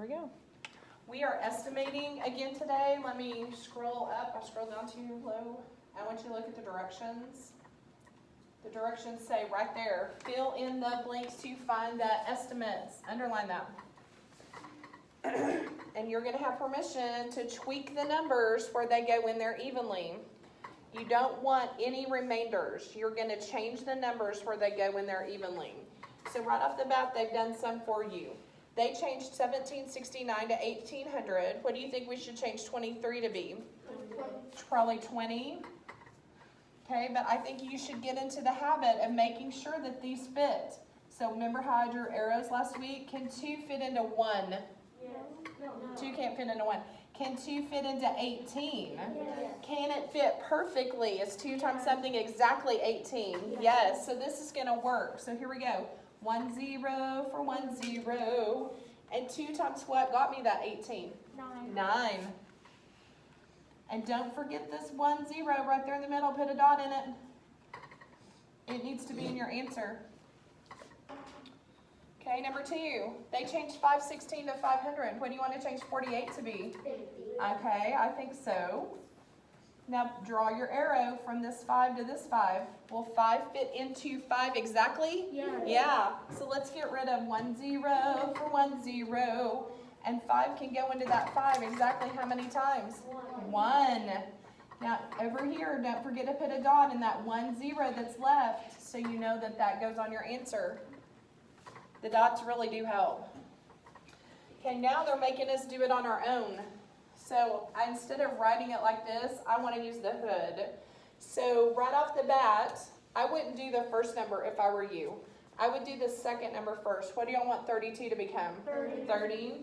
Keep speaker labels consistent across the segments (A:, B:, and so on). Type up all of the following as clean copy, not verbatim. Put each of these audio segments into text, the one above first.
A: we go. We are estimating again today. Let me scroll up. I scrolled down too low. I want you to look at the directions. The directions say right there, fill in the blanks to find the estimates. Underline that. And you're going to have permission to tweak the numbers where they go in there evenly. You don't want any remainders. You're going to change the numbers where they go in there evenly. So right off the bat, they've done some for you. They changed 1769 to 1800. What do you think we should change 23 to be? Probably 20. Okay, but I think you should get into the habit of making sure that these fit. So remember how I drew arrows last week? Can 2 fit into 1?
B: Yes. No.
A: 2 can't fit into 1. Can 2 fit into 18?
B: Yes.
A: Can it fit perfectly? Is 2 times something exactly 18? Yes. So this is going to work. So here we go. 1 0 for 1 0. And 2 times what got me that 18? 9. And don't forget this 1 0 right there in the middle. Put a dot in it. It needs to be in your answer. Okay, number 2. They changed 516 to 500. What do you want to change 48 to be?
B: 50.
A: Okay, I think so. Now draw your arrow from this 5 to this 5. Will 5 fit into 5 exactly?
B: Yes.
A: Yeah. So let's get rid of 1 0 for 1 0. And 5 can go into that 5 exactly how many times? 1. Now over here, don't forget to put a dot in that 1 0 that's left so you know that that goes on your answer. The dots really do help. Okay, now they're making us do it on our own. So instead of writing it like this, I want to use the hood. So right off the bat, I wouldn't do the first number if I were you. I would do the second number first. What do y'all want 32 to become? 30.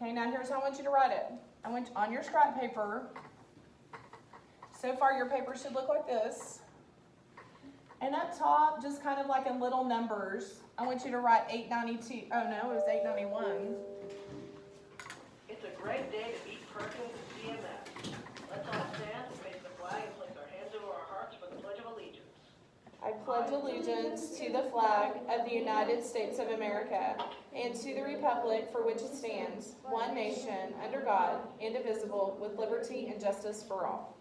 A: Okay, now here's how I want you to write it. I want on your scrap paper. So far your paper should look like this. And up top, just kind of like in little numbers, I want you to write 892. Oh no, it was 891.
C: It's a great day to beat Perkins and CMS. Let's all stand and face the flag and place our hands over our hearts for the Pledge of Allegiance.
A: I pledge allegiance to the flag of the United States of America and to the republic for which it stands, one nation, under God, indivisible, with liberty and justice for all.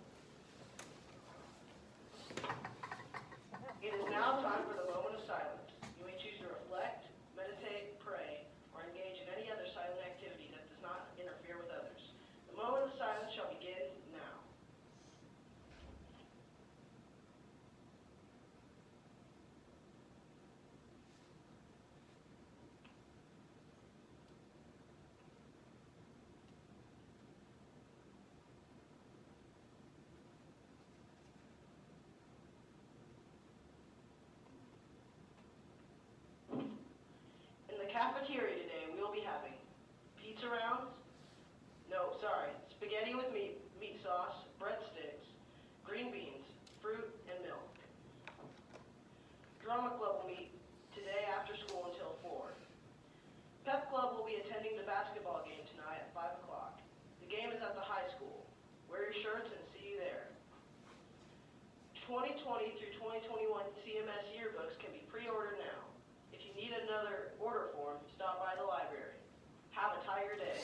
C: It is now time for the moment of silence. You may choose to reflect, meditate, pray, or engage in any other silent activity that does not interfere with others. The moment of silence shall begin now. In the cafeteria today, we will be having pizza rounds, spaghetti with meat sauce, breadsticks, green beans, fruit, and milk. Drama club will meet today after school until 4. Pep club will be attending the basketball game tonight at 5 o'clock. The game is at the high school. Wear your shirts and see you there. 2020 through 2021 CMS yearbooks can be pre-ordered now. If you need another order form, stop by the library. Have a Tiger Day.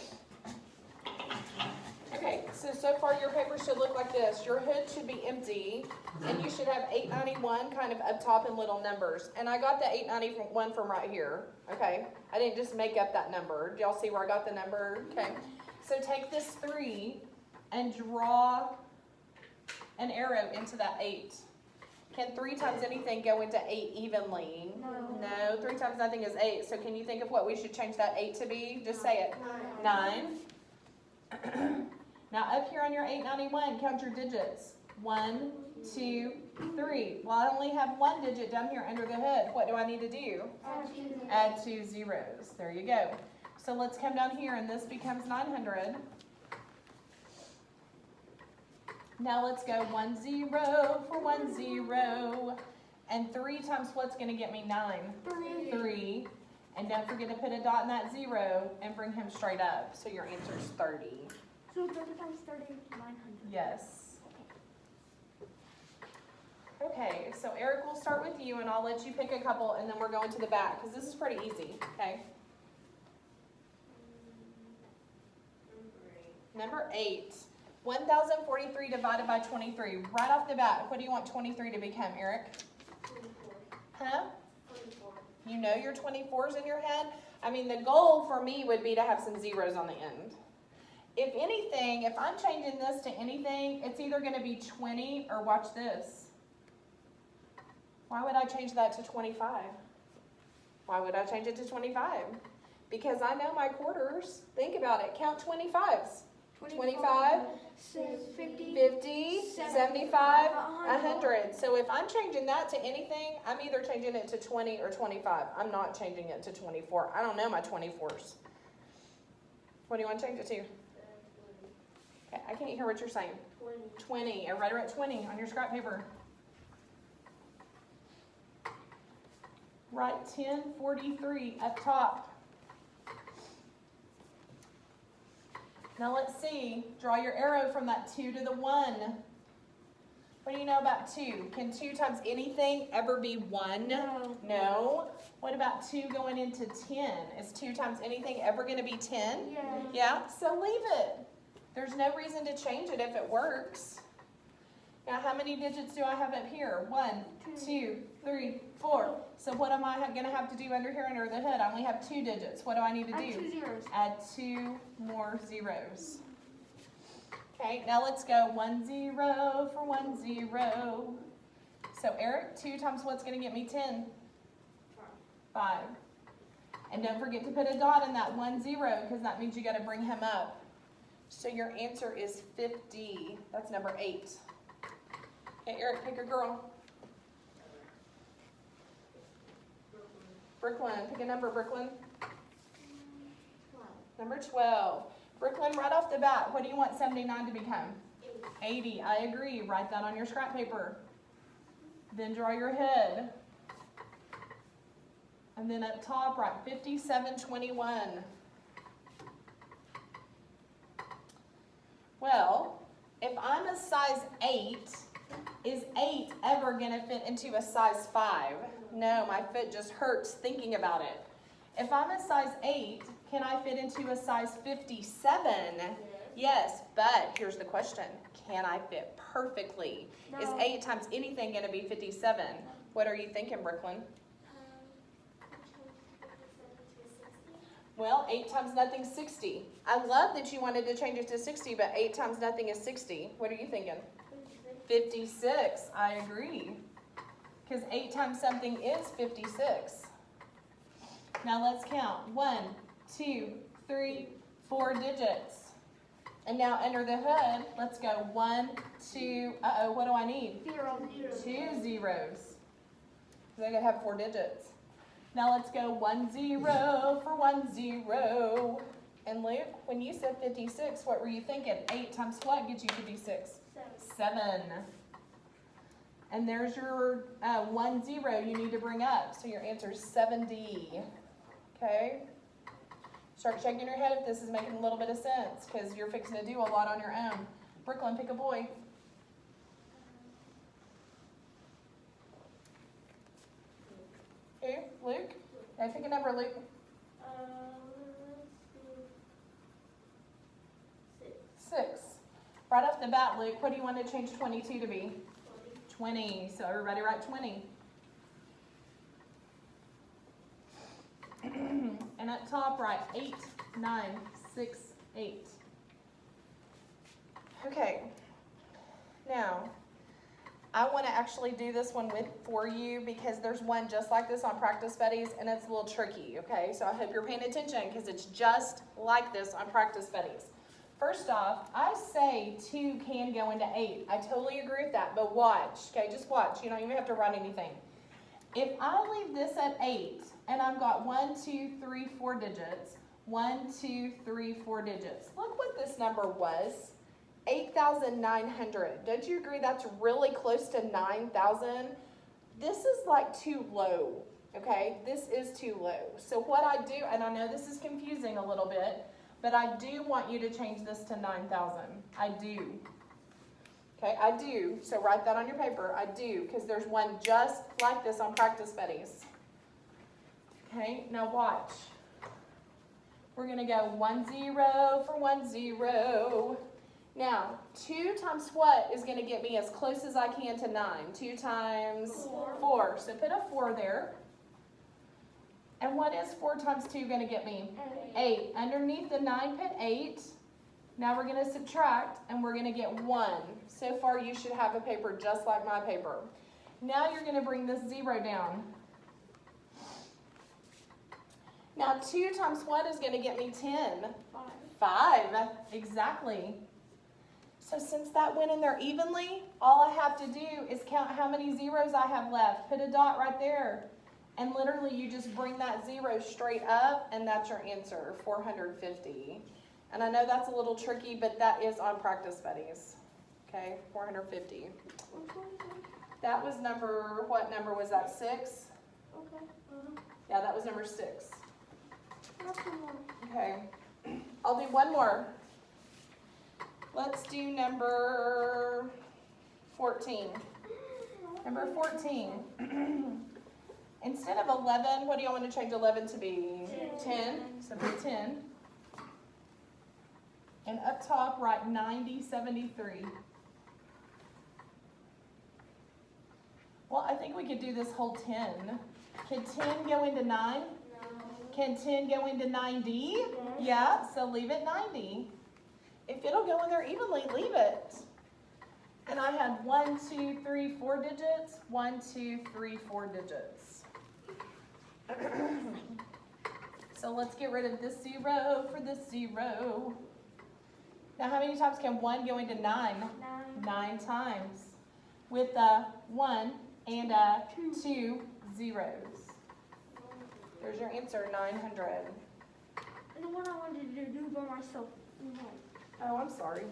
A: Okay, so far your paper should look like this. Your hood should be empty, and you should have 891 kind of up top in little numbers. And I got the 891 from right here, okay? I didn't just make up that number. Do y'all see where I got the number? Okay. So take this 3 and draw an arrow into that 8. Can 3 times anything go into 8 evenly? No, 3 times nothing is 8. So can you think of what we should change that 8 to be? Just say it. 9. Now up here on your 891, count your digits. 1, 2, 3. Well, I only have 1 digit down here under the hood. What do I need to do? Add 2 zeros. There you go. So let's come down here and this becomes 900. Now let's go 1 0 for 1 0. And 3 times what's going to get me 9? 3. And don't forget to put a dot in that 0 and bring him straight up. So your answer is 30.
B: So 30 times 30 is 900.
A: Yes. Okay, so Eric will start with you and I'll let you pick a couple and then we're going to the back because this is pretty easy, okay? Number 8. 1,043 divided by 23. Right off the bat, what do you want 23 to become, Eric?
B: 24.
A: Huh?
B: 24.
A: You know your 24s in your head? I mean, the goal for me would be to have some zeros on the end. If anything, if I'm changing this to anything, it's either going to be 20 or watch this. Why would I change that to 25? Why would I change it to 25? Because I know my quarters. Think about it. Count 25s. 25,
B: 50,
A: 50, 75, 100. So if I'm changing that to anything, I'm either changing it to 20 or 25. I'm not changing it to 24. I don't know my 24s. What do you want to change it to? Okay, I can't hear what you're saying. 20. Everybody write 20 on your scrap paper. Write 1043 up top. Now let's see. Draw your arrow from that 2 to the 1. What do you know about 2? Can 2 times anything ever be 1?
B: No.
A: No. What about 2 going into 10? Is 2 times anything ever going to be 10?
B: Yeah.
A: Yeah? So leave it. There's no reason to change it if it works. Now how many digits do I have up here? 1, 2, 3, 4. So what am I going to have to do under here under the hood? I only have 2 digits. What do I need to
B: Add
A: do?
B: 2 zeros.
A: Add 2 more zeros. Okay, now let's go 1 0 for 1 0. So Eric, 2 times what's going to get me 10? 5. And don't forget to put a dot in that 1 0 because that means you got to bring him up. So your answer is 50. That's number 8. Okay, Eric, pick a girl. Brooklyn, pick a number, Brooklyn.
B: 12.
A: Number 12. Brooklyn, right off the bat, what do you want 79 to become? 80. I agree. Write that on your scrap paper. Then draw your head. And then up top, write 5721. Well, if I'm a size 8, is 8 ever going to fit into a size 5? No, my foot just hurts thinking about it. If I'm a size 8, can I fit into a size 57? Yes, but here's the question. Can I fit perfectly?
B: No.
A: Is 8 times anything going to be 57? What are you thinking, Brooklyn? Well, 8 times nothing is 60. I love that you wanted to change it to 60, but 8 times nothing is 60. What are you thinking? 56. I agree. Because 8 times something is 56. Now let's count. 1, 2, 3, 4 digits. And now under the hood, let's go 1, 2, what do I need?
B: 0.
A: 2 zeros. Because I gotta have 4 digits. Now let's go 1 0 for 1 0. And Luke, when you said 56, what were you thinking? 8 times what gets you 56? 7. And there's your 1 0 you need to bring up. So your answer is 70. Okay? Start shaking your head if this is making a little bit of sense, because you're fixing to do a lot on your own. Brooklyn, pick a boy. Who? Luke? Okay, pick a number, Luke.
B: Let's do 6.
A: 6. Right off the bat, Luke, what do you want to change 22 to be? 20. So everybody write 20. And at top, write 8, 9, 6, 8. Okay. Now, I want to actually do this one for you because there's one just like this on Practice Buddies, and it's a little tricky, okay? So I hope you're paying attention because it's just like this on Practice Buddies. First off, I say 2 can go into 8. I totally agree with that, but watch, okay? Just watch. You don't even have to write anything. If I leave this at 8, and I've got 1, 2, 3, 4 digits, 1, 2, 3, 4 digits. Look what this number was. 8,900. Don't you agree that's really close to 9,000? This is like too low, okay? This is too low. So what I do, and I know this is confusing a little bit, but I do want you to change this to 9,000. I do. Okay, I do. So write that on your paper. I do, because there's one just like this on Practice Buddies. Okay, now watch. We're gonna go 1, 0 for 1, 0. Now, 2 times what is gonna get me as close as I can to 9? 2 times 4. So put a 4 there. And what is 4 times 2 gonna get me? 8. Underneath the 9, put 8. Now we're gonna subtract and we're gonna get 1. So far you should have a paper just like my paper. Now you're gonna bring this 0 down. Now 2 times what is gonna get me 10? 5, exactly. So since that went in there evenly, all I have to do is count how many zeros I have left. Put a dot right there. And literally you just bring that 0 straight up and that's your answer, 450. And I know that's a little tricky, but that is on Practice Buddies. Okay, 450. That was number, what number was that, 6?
B: Okay.
A: Yeah, that was number 6.
B: That's the one.
A: Okay, I'll do one more. Let's do number 14. Number 14. Instead of 11, what do y'all want to change 11 to be? 10. So put 10. And up top, write 9073. Well, I think we could do this whole 10. Can 10 go into 9?
B: No.
A: Can 10 go into 90?
B: Yes.
A: Yeah, so leave it 90. If it'll go in there evenly, leave it. And I had 1, 2, 3, 4 digits. 1, 2, 3, 4 digits. So let's get rid of this 0 for this 0. Now how many times can 1 go into 9?
B: 9.
A: 9 times. With a 1 and a 2 zeros. There's your answer, 900.
B: And the one I wanted to do by myself.
A: Oh, I'm sorry.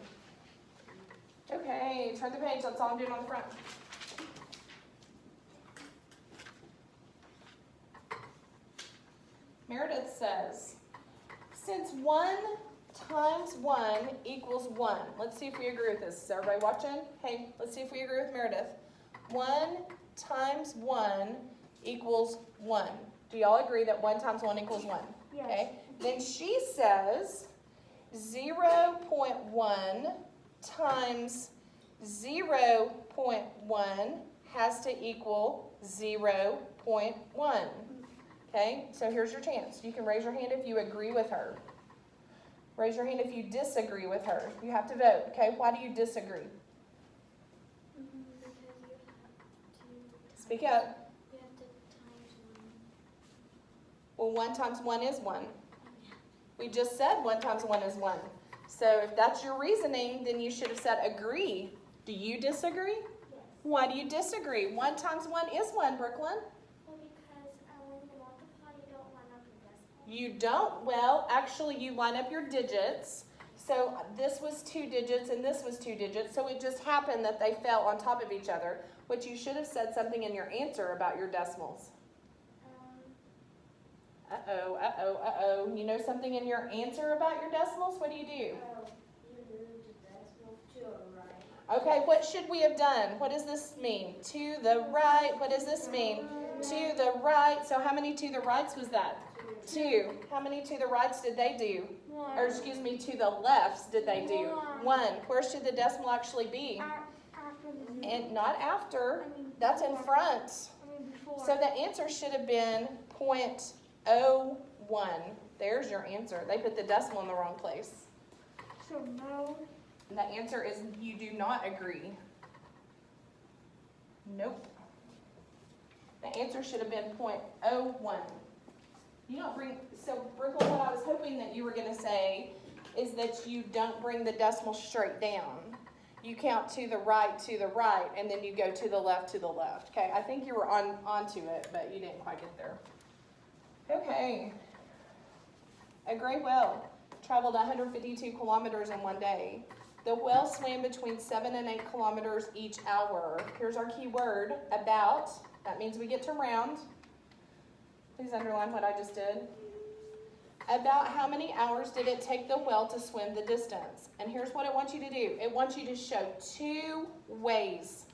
A: Okay, turn the page. That's all I'm doing on the front. Meredith says, since 1 times 1 equals 1. Let's see if we agree with this. Is everybody watching? Hey, let's see if we agree with Meredith. 1 times 1 equals 1. Do y'all agree that 1 times 1 equals 1?
B: Yes.
A: Okay. Then she says 0.1 times 0.1 has to equal 0.1. Okay, so here's your chance. You can raise your hand if you agree with her. Raise your hand if you disagree with her. You have to vote, okay? Why do you disagree?
B: Because you have to.
A: Speak up.
B: You have to times 1.
A: Well, 1 times 1 is 1. We just said 1 times 1 is 1. So if that's your reasoning, then you should have said agree. Do you disagree?
B: Yes.
A: Why do you disagree? 1 times 1 is 1, Brooklyn.
B: Well, because when you multiply, you don't line up your decimal.
A: You don't? Well, actually, you line up your digits. So this was 2 digits and this was 2 digits. So it just happened that they fell on top of each other, which you should have said something in your answer about your decimals. Uh-oh, uh-oh, uh-oh. You know something in your answer about your decimals? What do?
B: You move the decimal to a right.
A: Okay, what should we have done? What does this mean? To the right. What does this mean? To the right. So how many to the rights was that? 2. How many to the rights did they do?
B: 1.
A: Or excuse me, to the lefts did they do? 1. Where should the decimal actually be?
B: After the
A: And not after. That's in front.
B: before.
A: So the answer should have been 0.01. There's your answer. They put the decimal in the wrong place.
B: So no.
A: And the answer is you do not agree. Nope. The answer should have been 0.01. You don't bring, so Brooklyn, what I was hoping that you were going to say is that you don't bring the decimal straight down. You count to the right, and then you go to the left. Okay, I think you were onto it, but you didn't quite get there. Okay. A gray whale traveled 152 kilometers in one day. The whale swam between 7 and 8 kilometers each hour. Here's our key word, about. That means we get to round. Please underline what I just did. About how many hours did it take the whale to swim the distance? And here's what it wants you to do. It wants you to show 2 ways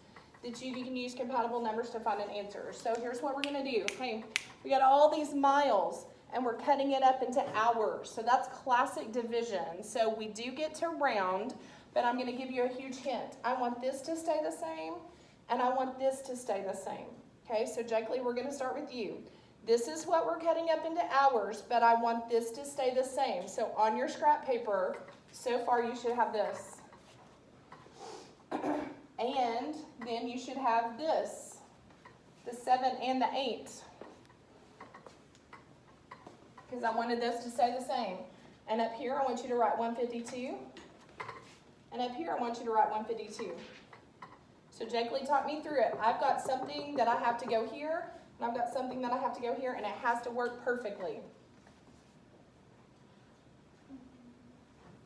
A: that you can use compatible numbers to find an answer. So here's what we're going to do. Okay, we got all these miles. and we're cutting it up into hours. So that's classic division. So we do get to round, but I'm going to give you a huge hint. I want this to stay the same, and I want this to stay the same. Okay, so Jake Lee, we're going to start with you. This is what we're cutting up into hours, but I want this to stay the same. So on your scrap paper, so far you should have this. And then you should have this, the 7 and the 8. Because I wanted this to stay the same. And up here, I want you to write 152. And up here, I want you to write 152. So Jake Lee taught me through it. I've got something that I have to go here, and I've got something that I have to go here, and it has to work perfectly.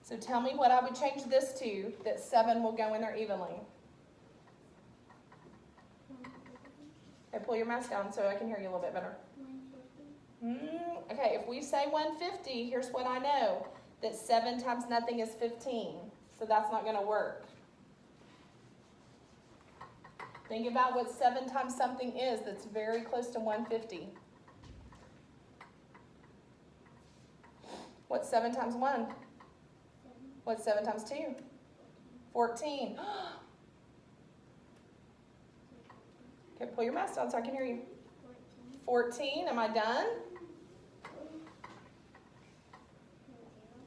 A: So tell me what I would change this to that 7 will go in there evenly. Okay, pull your mask down so I can hear you a little bit better.
B: 150.
A: Okay, if we say 150, here's what I know. That 7 times nothing is 15. So that's not going to work. Think about what 7 times something is that's very close to 150. What's 7 times 1? What's 7 times 2? 14. Okay, pull your mask down so I can hear you. 14. Am I done?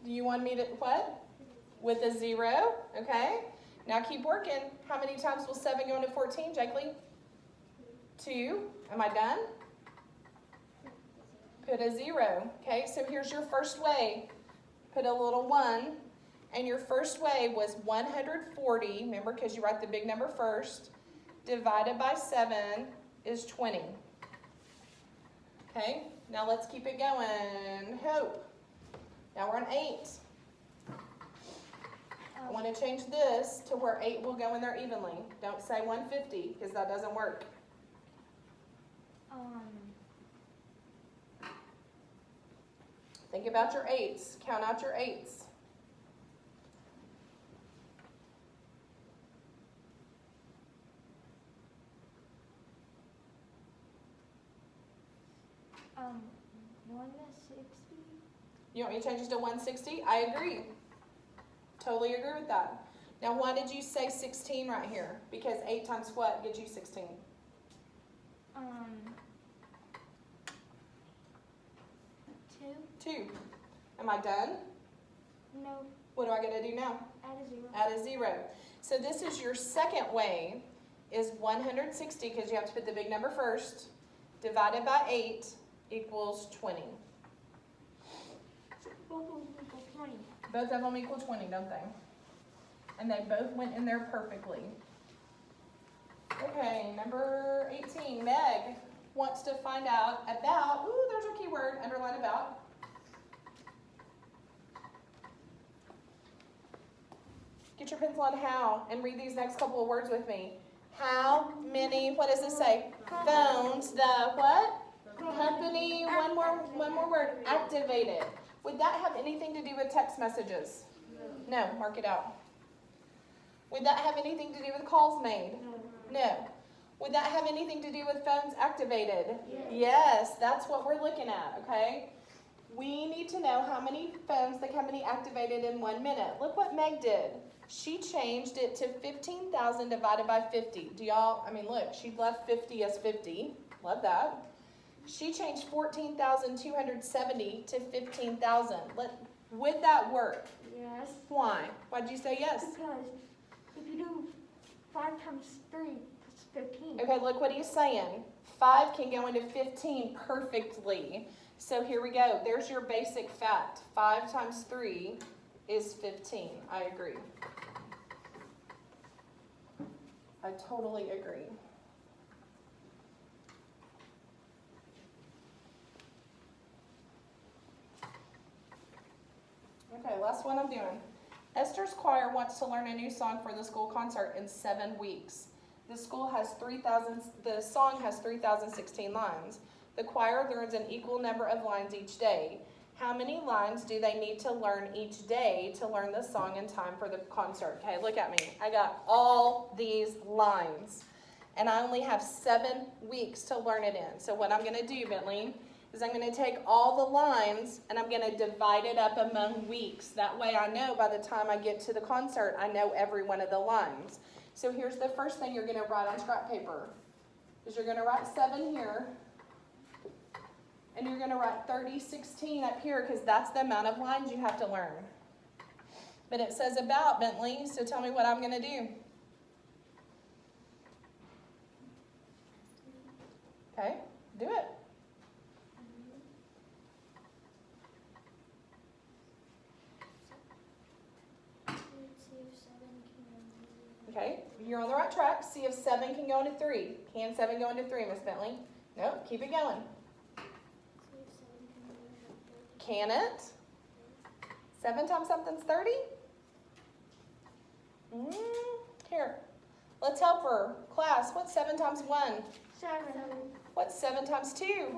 A: Do you want me to, what? With a 0, okay. Now keep working. How many times will 7 go into 14, Jake Lee? 2. Am I done? Put a 0. Okay, so here's your first way. Put a little 1. And your first way was 140, remember, because you write the big number first, divided by 7 is 20. Okay, now let's keep it going. Hope. Now we're on 8. I want to change this to where 8 will go in there evenly. Don't say 150 because that doesn't work. Think about your 8s. Count out your 8s.
B: One to 60.
A: You want me to change this to 160? I agree. Totally agree with that. Now, why did you say 16 right here? Because 8 times what gets you 16?
B: 2.
A: 2. Am I done?
B: No.
A: What do I got to do now?
B: Add a 0.
A: Add a 0. So this is your second way, is 160, because you have to put the big number first, divided by 8 equals 20.
B: Both of them equal 20.
A: Both of them equal 20, don't they? And they both went in there perfectly. Okay, number 18. Meg wants to find out about, ooh, there's our keyword, underline about. Get your pencil on how and read these next couple of words with me. How many, what does this say? Phones, the what? Company, one more word, activated. Would that have anything to do with text messages? No, mark it out. Would that have anything to do with calls made? No. Would that have anything to do with phones activated? Yes, that's what we're looking at, okay? We need to know how many phones the company activated in 1 minute. Look what Meg did. She changed it to 15,000 divided by 50. Do y'all, I mean, look, she left 50 as 50. Love that. She changed 14,270 to 15,000. Would that work?
B: Yes.
A: Why? Why'd you say yes?
B: Because if you do 5 times 3, that's 15.
A: Okay, look what he's saying. 5 can go into 15 perfectly. So here we go. There's your basic fact. 5 times 3 is 15. I agree. I totally agree. Okay, last one I'm doing. Esther's choir wants to learn a new song for the school concert in 7 weeks. The song has 3,016 lines. The choir learns an equal number of lines each day. How many lines do they need to learn each day to learn the song in time for the concert? Okay, look at me. I got all these lines, and I only have 7 weeks to learn it in. So what I'm going to do, Bentley, is I'm gonna take all the lines and I'm gonna divide it up among weeks. That way I know by the time I get to the concert, I know every one of the lines. So here's the first thing you're gonna write on scrap paper, is you're gonna write 7 here, and you're gonna write 3016 up here, because that's the amount of lines you have to learn. But it says about, Bentley, so tell me what I'm gonna do. Okay, do it. Okay, you're on the right track. See if 7 can go into 3. Can 7 go into 3, Miss Bentley? Nope, keep it going. Can it? 7 times something's 30? Here, let's help her. Class, what's 7 times 1?
B: 7.
A: What's 7 times 2?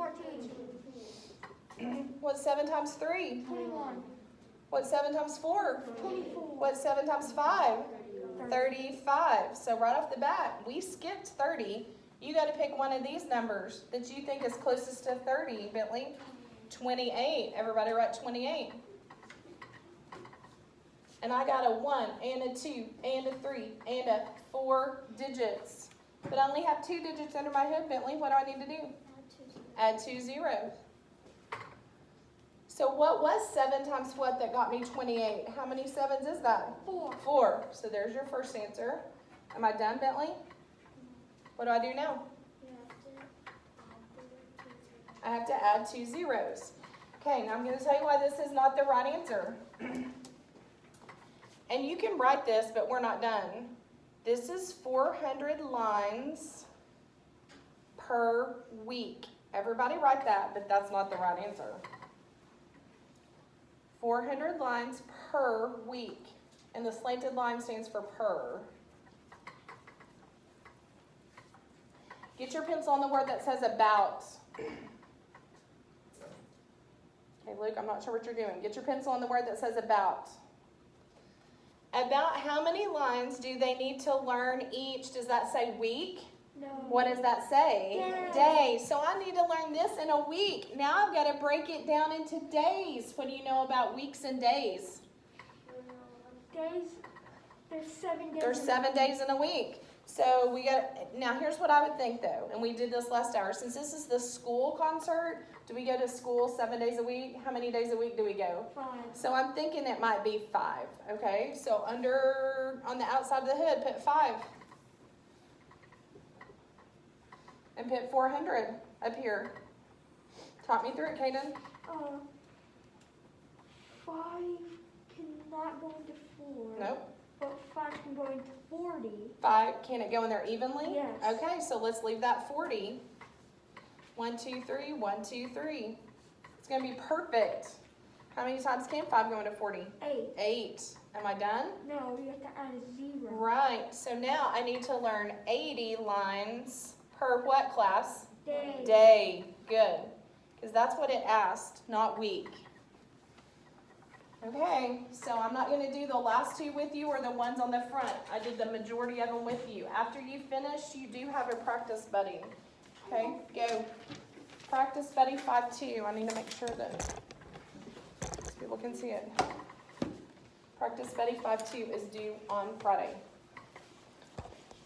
B: 14.
A: What's 7 times 3?
B: 21.
A: What's 7 times 4?
B: 24.
A: What's 7 times 5? 35. So right off the bat, we skipped 30. You got to pick one of these numbers that you think is closest to 30, Bentley. 28. Everybody write 28. And I got a 1 and a 2 and a 3 and a 4 digits. But I only have 2 digits under my hood, Bentley. What do I need to do? Add 2 zeros. So what was 7 times what that got me 28? How many 7s is that?
B: 4.
A: 4. So there's your first answer. Am I done, Bentley? What do I do now? I have to add 2 zeros. Okay, now I'm going to tell you why this is not the right answer. And you can write this, but we're not done. This is 400 lines per week. Everybody write that, but that's not the right answer. 400 lines per week. And the slanted line stands for per. Get your pencil on the word that says about. Okay, Luke, I'm not sure what you're doing. Get your pencil on the word that says about. About how many lines do they need to learn each? Does that say week?
B: No.
A: What does that say?
B: Day.
A: So I need to learn this in a week. Now I've got to break it down into days. What do you know about weeks and days?
B: Days. There's 7 days.
A: There's 7 days in a week. So we got, now here's what I would think though, and we did this last hour. Since this is the school concert, do we go to school 7 days a week? How many days a week do we go?
B: 5.
A: So I'm thinking it might be 5, okay? So on the outside of the hood, put 5. And put 400 up here. Talk me through it, Kaden.
B: 5 cannot go into 4.
A: Nope.
B: But 5 can go into 40.
A: 5, can it go in there evenly?
B: Yes.
A: Okay, so let's leave that 40. 1, 2, 3, 1, 2, 3. It's gonna be perfect. How many times can 5 go into 40?
B: 8.
A: 8. Am I done?
B: No, you have to add a 0.
A: Right, so now I need to learn 80 lines per what class?
B: Day.
A: Day. Good. Because that's what it asked, not week. Okay, so I'm not going to do the last 2 with you or the ones on the front. I did the majority of them with you. After you finish, you do have a practice buddy. Okay, go. Practice buddy 5-2. I need to make sure that people can see it. Practice buddy 5-2 is due on Friday.